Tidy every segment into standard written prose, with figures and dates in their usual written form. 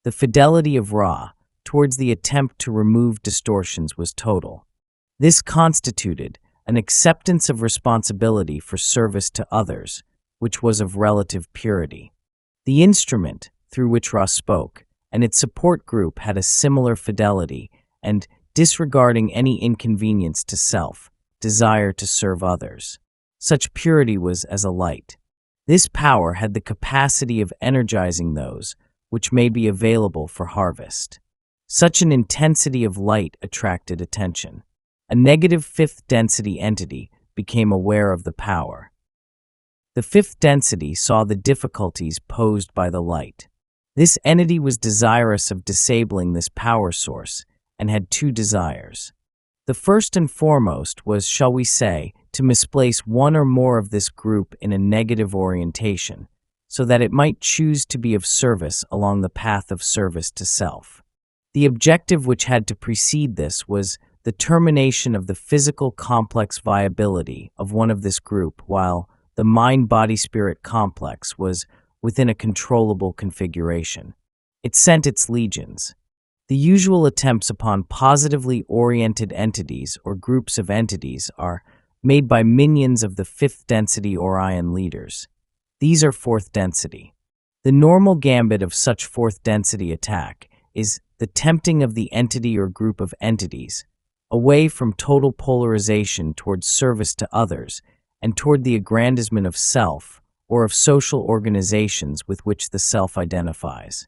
The fidelity of Ra towards the attempt to remove distortions was total. This constituted an acceptance of responsibility for service to others, which was of relative purity. The instrument through which Ra spoke and its support group had a similar fidelity and, disregarding any inconvenience to self, desire to serve others. Such purity was as a light. This power had the capacity of energizing those which may be available for harvest. Such an intensity of light attracted attention. A negative fifth density entity became aware of the power. The fifth density saw the difficulties posed by the light. This entity was desirous of disabling this power source and had two desires. The first and foremost was, shall we say, to misplace one or more of this group in a negative orientation, so that it might choose to be of service along the path of service to self. The objective which had to precede this was the termination of the physical complex viability of one of this group, while the mind-body-spirit complex was within a controllable configuration. It sent its legions. The usual attempts upon positively oriented entities or groups of entities are made by minions of the fifth density Orion leaders. These are fourth density. The normal gambit of such fourth density attack is the tempting of the entity or group of entities away from total polarization towards service to others and toward the aggrandizement of self or of social organizations with which the self identifies.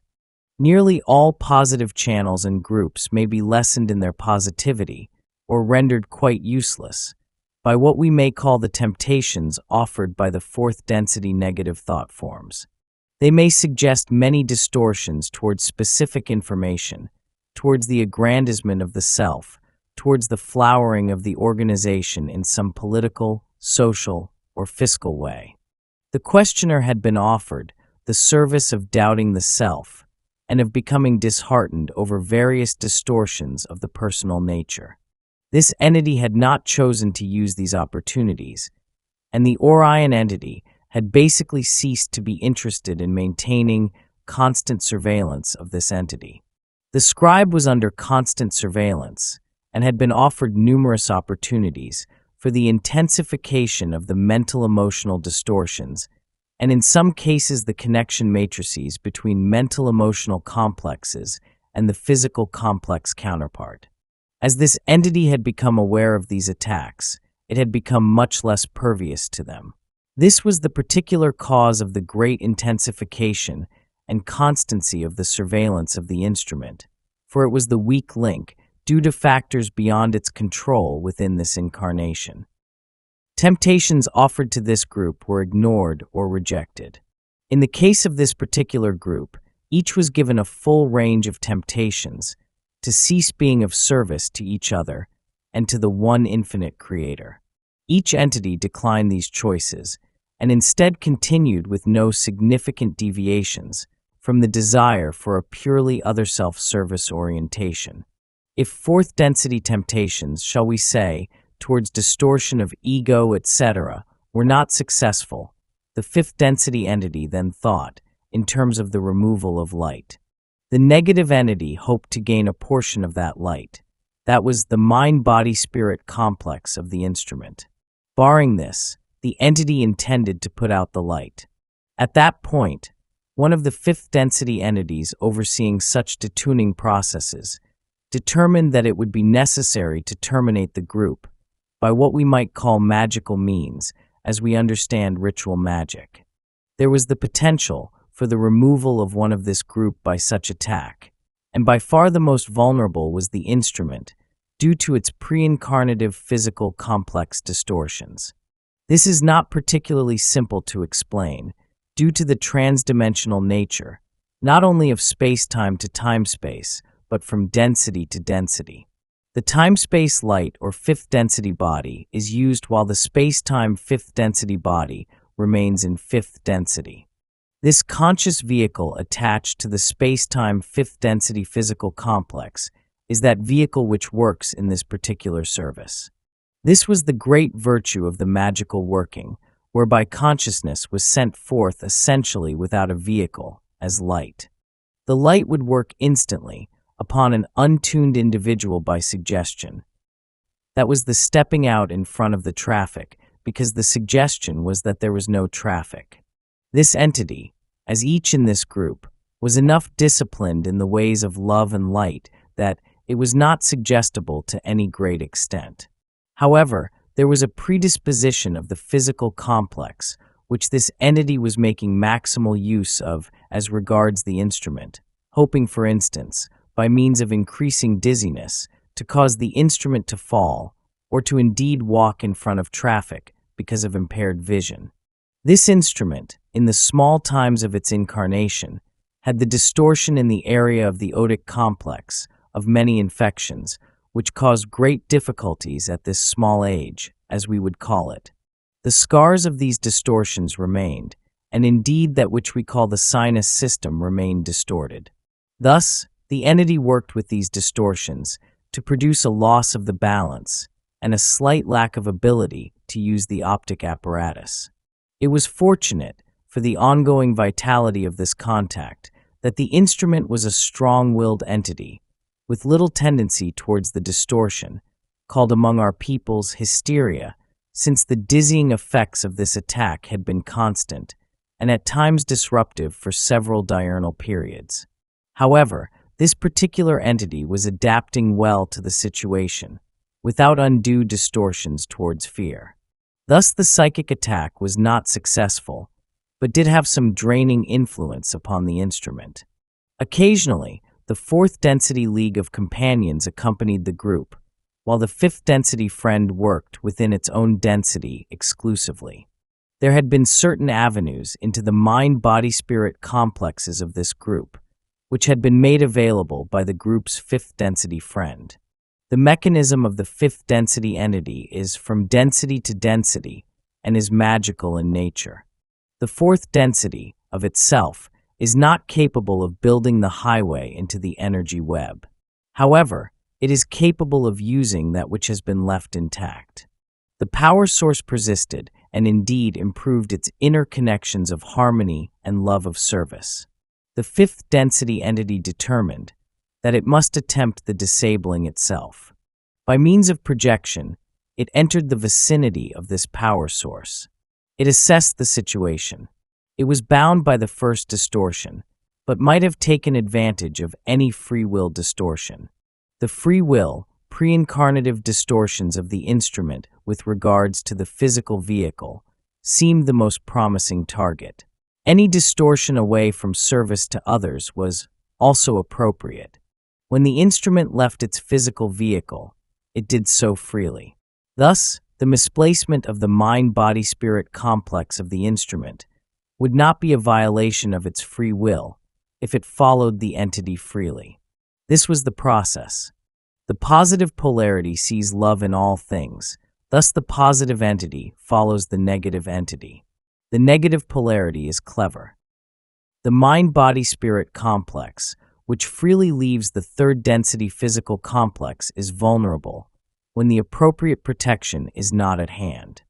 Nearly all positive channels and groups may be lessened in their positivity or rendered quite useless by what we may call the temptations offered by the fourth density negative thought forms. They may suggest many distortions towards specific information, towards the aggrandizement of the self, towards the flowering of the organization in some political, social, or fiscal way. The questioner had been offered the service of doubting the self and of becoming disheartened over various distortions of the personal nature. This entity had not chosen to use these opportunities, and the Orion entity had basically ceased to be interested in maintaining constant surveillance of this entity. The scribe was under constant surveillance and had been offered numerous opportunities for the intensification of the mental-emotional distortions, and in some cases the connection matrices between mental-emotional complexes and the physical complex counterpart. As this entity had become aware of these attacks, it had become much less pervious to them. This was the particular cause of the great intensification and constancy of the surveillance of the instrument, for it was the weak link due to factors beyond its control within this incarnation. Temptations offered to this group were ignored or rejected. In the case of this particular group, each was given a full range of temptations to cease being of service to each other and to the one infinite Creator. Each entity declined these choices and instead continued with no significant deviations from the desire for a purely other self-service orientation. If fourth density temptations, shall we say, towards distortion of ego, etc., were not successful, the fifth density entity then thought in terms of the removal of light. The negative entity hoped to gain a portion of that light. That was the mind-body-spirit complex of the instrument. Barring this, the entity intended to put out the light. At that point, one of the fifth density entities overseeing such detuning processes determined that it would be necessary to terminate the group by what we might call magical means as we understand ritual magic. There was the potential for the removal of one of this group by such attack, and by far the most vulnerable was the instrument due to its pre-incarnative physical complex distortions. This is not particularly simple to explain due to the transdimensional nature, not only of space-time to time-space, but from density to density. The time-space light or fifth density body is used while the space-time fifth density body remains in fifth density. This conscious vehicle attached to the space-time fifth density physical complex is that vehicle which works in this particular service. This was the great virtue of the magical working, whereby consciousness was sent forth essentially without a vehicle, as light. The light would work instantly upon an untuned individual by suggestion. That was the stepping out in front of the traffic, because the suggestion was that there was no traffic. This entity, as each in this group, was enough disciplined in the ways of love and light that it was not suggestible to any great extent. However, there was a predisposition of the physical complex, which this entity was making maximal use of as regards the instrument, hoping, for instance, by means of increasing dizziness, to cause the instrument to fall, or to indeed walk in front of traffic because of impaired vision. This instrument, in the small times of its incarnation, had the distortion in the area of the otic complex of many infections, which caused great difficulties at this small age, as we would call it. The scars of these distortions remained, and indeed that which we call the sinus system remained distorted. Thus, the entity worked with these distortions to produce a loss of the balance and a slight lack of ability to use the optic apparatus. It was fortunate for the ongoing vitality of this contact that the instrument was a strong-willed entity with little tendency towards the distortion, called among our peoples hysteria, since the dizzying effects of this attack had been constant and at times disruptive for several diurnal periods. However, this particular entity was adapting well to the situation, without undue distortions towards fear. Thus the psychic attack was not successful, but did have some draining influence upon the instrument. Occasionally, the fourth density league of companions accompanied the group, while the fifth density friend worked within its own density exclusively. There had been certain avenues into the mind-body-spirit complexes of this group, which had been made available by the group's fifth density friend. The mechanism of the fifth density entity is from density to density and is magical in nature. The fourth density, of itself, is not capable of building the highway into the energy web. However, it is capable of using that which has been left intact. The power source persisted and indeed improved its inner connections of harmony and love of service. The fifth density entity determined that it must attempt the disabling itself. By means of projection, it entered the vicinity of this power source. It assessed the situation. It was bound by the first distortion, but might have taken advantage of any free will distortion. The free will, pre-incarnative distortions of the instrument with regards to the physical vehicle seemed the most promising target. Any distortion away from service to others was also appropriate. When the instrument left its physical vehicle, it did so freely. Thus, the misplacement of the mind-body-spirit complex of the instrument would not be a violation of its free will if it followed the entity freely. This was the process. The positive polarity sees love in all things, thus the positive entity follows the negative entity. The negative polarity is clever. The mind-body-spirit complex, which freely leaves the third density physical complex, is vulnerable when the appropriate protection is not at hand.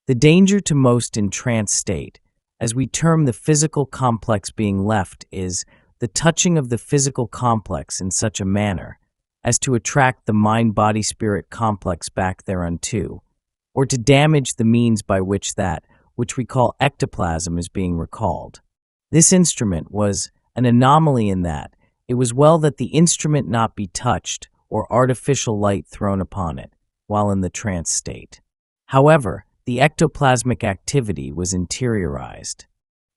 The danger to most in trance state, as we term the physical complex being left, is the touching of the physical complex in such a manner as to attract the mind-body-spirit complex back thereunto, or to damage the means by which that which we call ectoplasm is being recalled. This instrument was an anomaly in that it was well that the instrument not be touched or artificial light thrown upon it while in the trance state. However, the ectoplasmic activity was interiorized.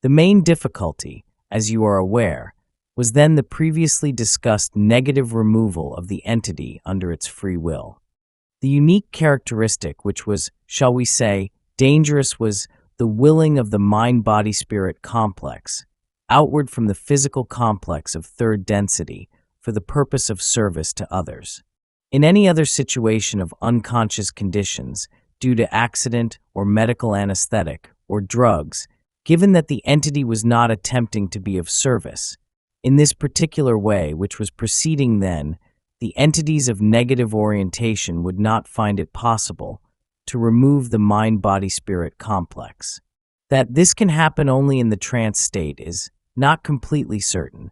The main difficulty, as you are aware, was then the previously discussed negative removal of the entity under its free will. The unique characteristic which was, shall we say, dangerous was the willing of the mind-body-spirit complex, outward from the physical complex of third density for the purpose of service to others. In any other situation of unconscious conditions, due to accident or medical anesthetic or drugs, given that the entity was not attempting to be of service, in this particular way which was proceeding then, the entities of negative orientation would not find it possible to remove the mind-body-spirit complex. That this can happen only in the trance state is not completely certain,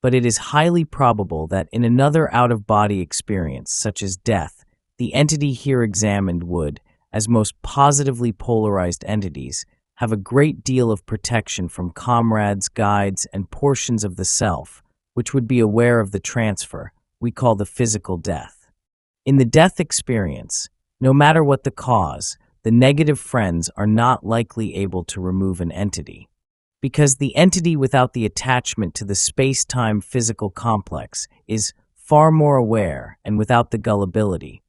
but it is highly probable that in another out-of-body experience, such as death, the entity here examined would, as most positively polarized entities, have a great deal of protection from comrades, guides, and portions of the self, which would be aware of the transfer we call the physical death. In the death experience, no matter what the cause, the negative friends are not likely able to remove an entity, because the entity without the attachment to the space-time physical complex is far more aware and without the gullibility,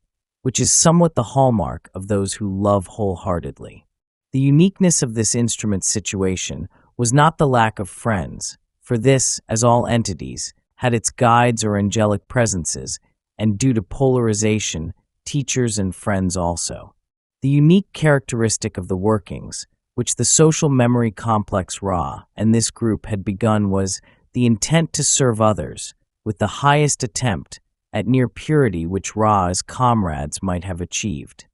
which is somewhat the hallmark of those who love wholeheartedly. The uniqueness of this instrument's situation was not the lack of friends, for this, as all entities, had its guides or angelic presences, and due to polarization, teachers and friends also. The unique characteristic of the workings, which the social memory complex Ra and this group had begun, was the intent to serve others, with the highest attempt at near purity which Ra's comrades might have achieved.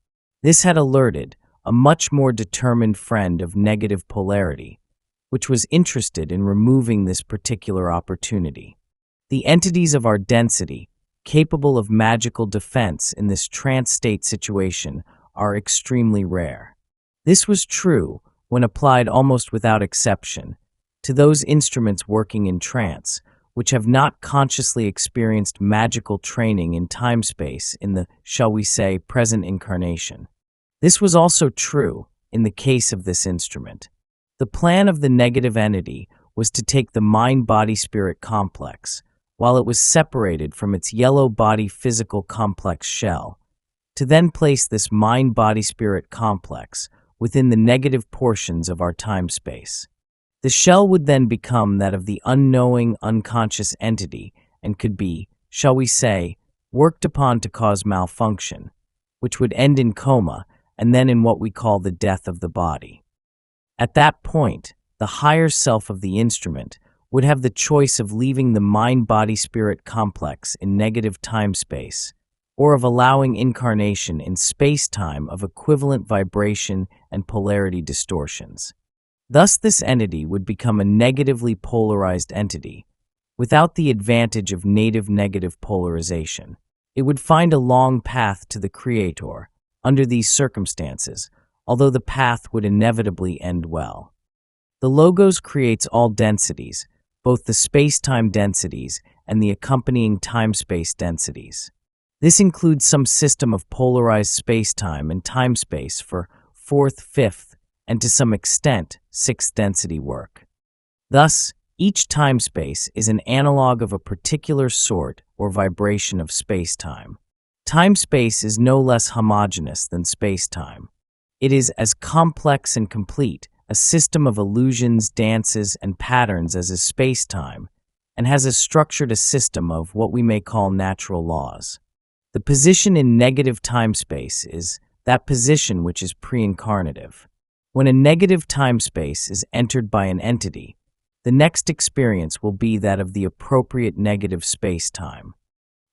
This had alerted a much more determined friend of negative polarity, which was interested in removing this particular opportunity. The entities of our density, capable of magical defense in this trance state situation, are extremely rare. This was true, when applied almost without exception, to those instruments working in trance, which have not consciously experienced magical training in time-space in the, shall we say, present incarnation. This was also true in the case of this instrument. The plan of the negative entity was to take the mind-body-spirit complex, while it was separated from its yellow body physical complex shell, to then place this mind-body-spirit complex within the negative portions of our time-space. The shell would then become that of the unknowing, unconscious entity and could be, shall we say, worked upon to cause malfunction, which would end in coma and then in what we call the death of the body. At that point, the higher self of the instrument would have the choice of leaving the mind-body-spirit complex in negative time-space, or of allowing incarnation in space-time of equivalent vibration and polarity distortions. Thus, this entity would become a negatively polarized entity, without the advantage of native negative polarization. It would find a long path to the Creator under these circumstances, although the path would inevitably end well. The Logos creates all densities, both the space-time densities and the accompanying time-space densities. This includes some system of polarized space-time and time-space for fourth, fifth, and to some extent, sixth density work. Thus, each time-space is an analog of a particular sort or vibration of space-time. Time-space is no less homogeneous than space-time. It is as complex and complete a system of illusions, dances, and patterns as is space-time, and has as structured a system of what we may call natural laws. The position in negative time-space is that position which is pre-incarnative. When a negative time-space is entered by an entity, the next experience will be that of the appropriate negative space-time.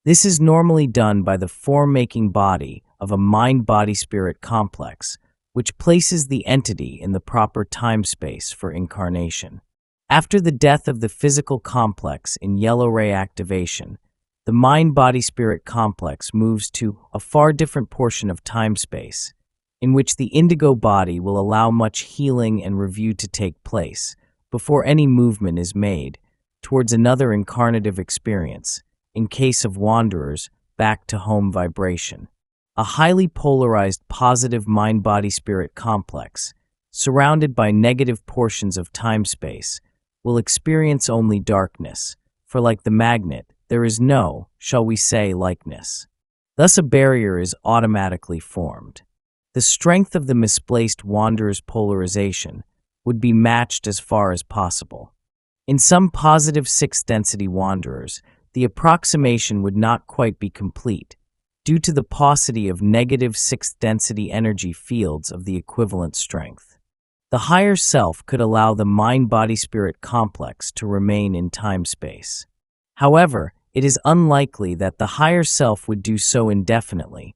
This is normally done by the form-making body of a mind-body-spirit complex, which places the entity in the proper time-space for incarnation. After the death of the physical complex in yellow ray activation, the mind-body-spirit complex moves to a far different portion of time-space, in which the indigo body will allow much healing and review to take place before any movement is made towards another incarnative experience, in case of wanderers, back to home vibration. A highly polarized positive mind-body-spirit complex, surrounded by negative portions of time-space, will experience only darkness, for like the magnet, there is no, shall we say, likeness. Thus a barrier is automatically formed. The strength of the misplaced wanderer's polarization would be matched as far as possible. In some positive sixth-density wanderers, the approximation would not quite be complete, due to the paucity of negative sixth-density energy fields of the equivalent strength. The higher self could allow the mind-body-spirit complex to remain in time-space. However, it is unlikely that the higher self would do so indefinitely,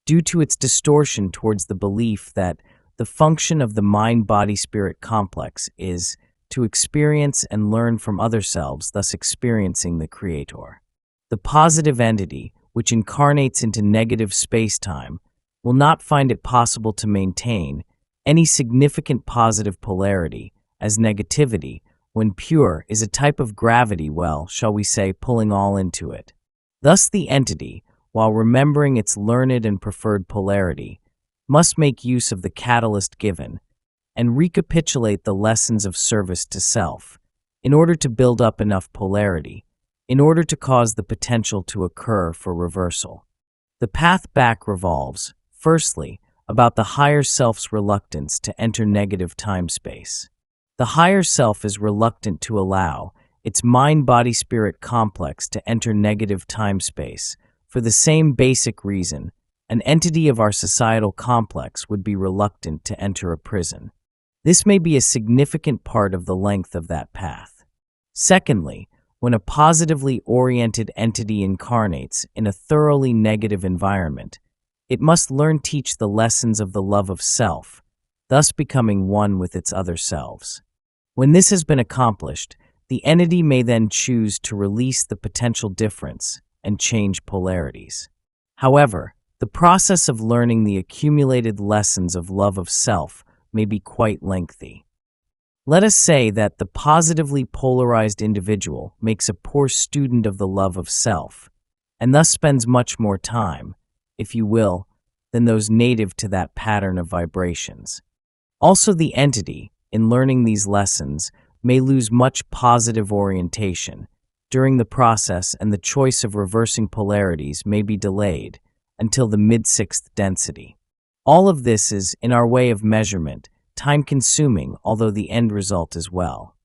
due to its distortion towards the belief that the function of the mind-body-spirit complex is to experience and learn from other selves, thus experiencing the creator. The positive entity, which incarnates into negative space-time, will not find it possible to maintain any significant positive polarity, as negativity, when pure, is a type of gravity, well, shall we say, pulling all into it. Thus the entity, while remembering its learned and preferred polarity, must make use of the catalyst given and recapitulate the lessons of service to self in order to build up enough polarity, in order to cause the potential to occur for reversal. The path back revolves, firstly, about the higher self's reluctance to enter negative time-space. The higher self is reluctant to allow its mind-body-spirit complex to enter negative time-space for the same basic reason an entity of our societal complex would be reluctant to enter a prison. This may be a significant part of the length of that path. Secondly, when a positively oriented entity incarnates in a thoroughly negative environment, it must teach the lessons of the love of self, thus becoming one with its other selves. When this has been accomplished, the entity may then choose to release the potential difference and change polarities. However, the process of learning the accumulated lessons of love of self may be quite lengthy. Let us say that the positively polarized individual makes a poor student of the love of self, and thus spends much more time, if you will, than those native to that pattern of vibrations. Also, the entity, in learning these lessons, may lose much positive orientation during the process, and the choice of reversing polarities may be delayed until the mid-sixth density. All of this is, in our way of measurement, time-consuming, although the end result is well.